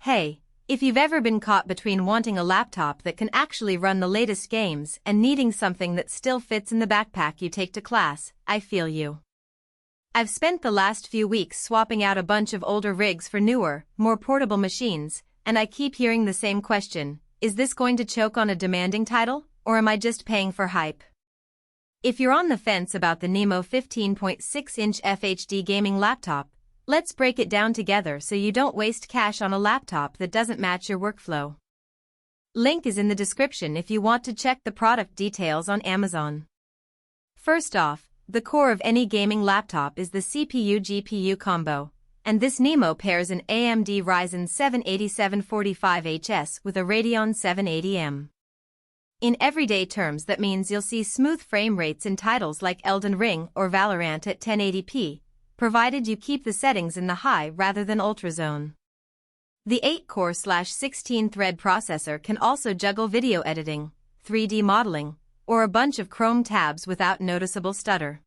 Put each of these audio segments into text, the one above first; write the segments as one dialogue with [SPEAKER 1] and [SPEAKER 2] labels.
[SPEAKER 1] Hey, if you've ever been caught between wanting a laptop that can actually run the latest games and needing something that still fits in the backpack you take to class, I feel you. I've spent the last few weeks swapping out a bunch of older rigs for newer, more portable machines, and I keep hearing the same question: is this going to choke on a demanding title, or am I just paying for hype? If you're on the fence about the NIMO 15.6 FHD gaming laptop, let's break it down together so you don't waste cash on a laptop that doesn't match your workflow. Link is in the description if you want to check the product details on Amazon. First off, the core of any gaming laptop is the CPU-GPU combo, and this NIMO pairs an AMD Ryzen 7 8745HS with a Radeon 780M. In everyday terms, that means you'll see smooth frame rates in titles like Elden Ring or Valorant at 1080p, provided you keep the settings in the high rather than ultra zone. The 8-core/16-thread processor can also juggle video editing, 3D modeling, or a bunch of Chrome tabs without noticeable stutter.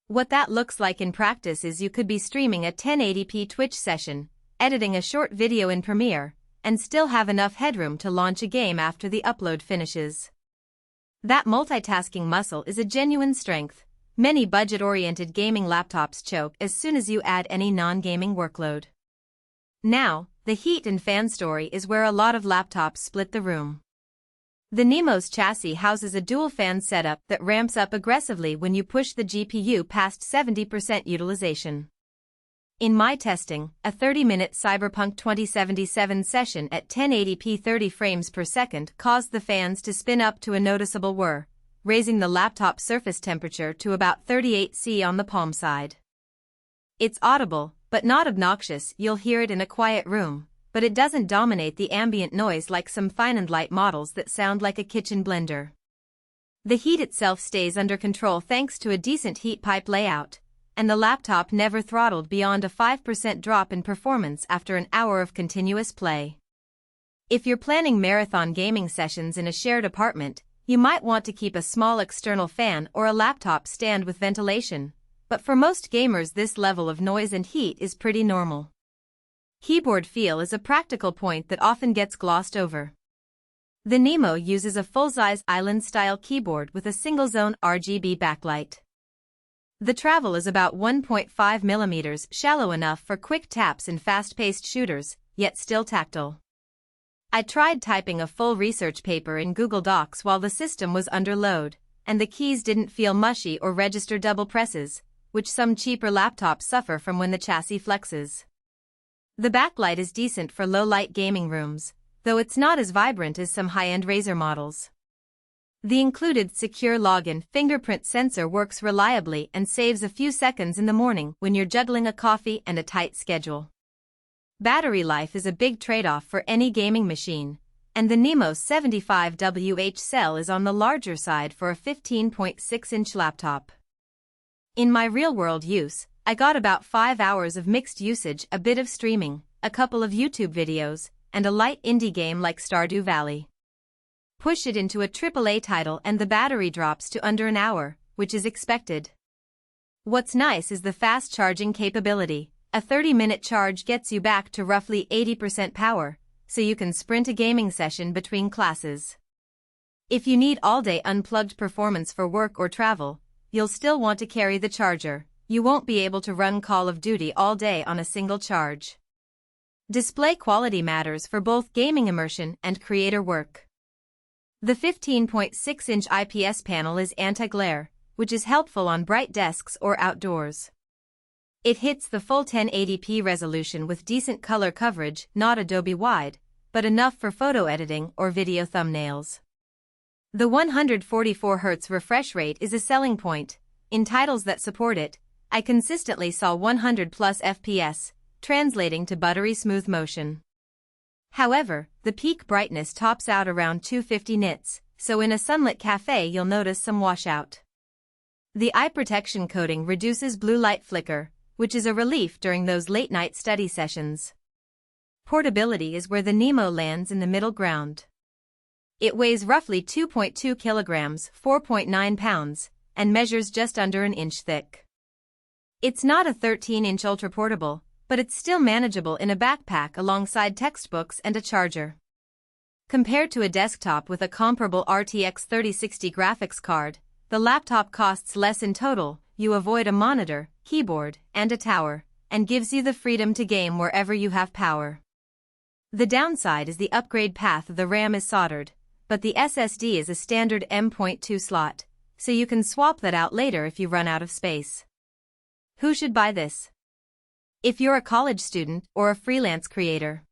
[SPEAKER 1] What that looks like in practice is you could be streaming a 1080p Twitch session, editing a short video in Premiere, and still have enough headroom to launch a game after the upload finishes. That multitasking muscle is a genuine strength. Many budget-oriented gaming laptops choke as soon as you add any non-gaming workload. Now, the heat and fan story is where a lot of laptops split the room. The NIMO's chassis houses a dual-fan setup that ramps up aggressively when you push the GPU past 70% utilization. In my testing, a 30-minute Cyberpunk 2077 session at 1080p 30 frames per second caused the fans to spin up to a noticeable whir, raising the laptop surface temperature to about 38°C on the palm side. It's audible, but not obnoxious. You'll hear it in a quiet room, but it doesn't dominate the ambient noise like some fine-and light models that sound like a kitchen blender. The heat itself stays under control thanks to a decent heat pipe layout, and the laptop never throttled beyond a 5% drop in performance after an hour of continuous play. If you're planning marathon gaming sessions in a shared apartment, you might want to keep a small external fan or a laptop stand with ventilation, but for most gamers this level of noise and heat is pretty normal. Keyboard feel is a practical point that often gets glossed over. The NIMO uses a full-size island-style keyboard with a single-zone RGB backlight. The travel is about 1.5 mm, shallow enough for quick taps in fast-paced shooters, yet still tactile. I tried typing a full research paper in Google Docs while the system was under load, and the keys didn't feel mushy or register double presses, which some cheaper laptops suffer from when the chassis flexes. The backlight is decent for low-light gaming rooms, though it's not as vibrant as some high-end Razer models. The included secure login fingerprint sensor works reliably and saves a few seconds in the morning when you're juggling a coffee and a tight schedule. Battery life is a big trade-off for any gaming machine, and the NIMO's 75Wh cell is on the larger side for a 15.6-inch laptop. In my real-world use, I got about 5 hours of mixed usage, a bit of streaming, a couple of YouTube videos, and a light indie game like Stardew Valley. Push it into a AAA title and the battery drops to under an hour, which is expected. What's nice is the fast charging capability. A 30-minute charge gets you back to roughly 80% power, so you can sprint a gaming session between classes. If you need all-day unplugged performance for work or travel, you'll still want to carry the charger. You won't be able to run Call of Duty all day on a single charge. Display quality matters for both gaming immersion and creator work. The 15.6-inch IPS panel is anti-glare, which is helpful on bright desks or outdoors. It hits the full 1080p resolution with decent color coverage, not Adobe wide, but enough for photo editing or video thumbnails. The 144Hz refresh rate is a selling point. In titles that support it, I consistently saw 100+ FPS, translating to buttery smooth motion. However, the peak brightness tops out around 250 nits, so in a sunlit cafe you'll notice some washout. The eye protection coating reduces blue light flicker, which is a relief during those late-night study sessions. Portability is where the NIMO lands in the middle ground. It weighs roughly 2.2 kilograms, 4.9 pounds, and measures just under an inch thick. It's not a 13-inch ultra-portable, but it's still manageable in a backpack alongside textbooks and a charger. Compared to a desktop with a comparable RTX 3060 graphics card, the laptop costs less in total. You avoid a monitor, keyboard, and a tower, and gives you the freedom to game wherever you have power. The downside is the upgrade path. The RAM is soldered, but the SSD is a standard M.2 slot, so you can swap that out later if you run out of space. Who should buy this? If you're a college student or a freelance creator,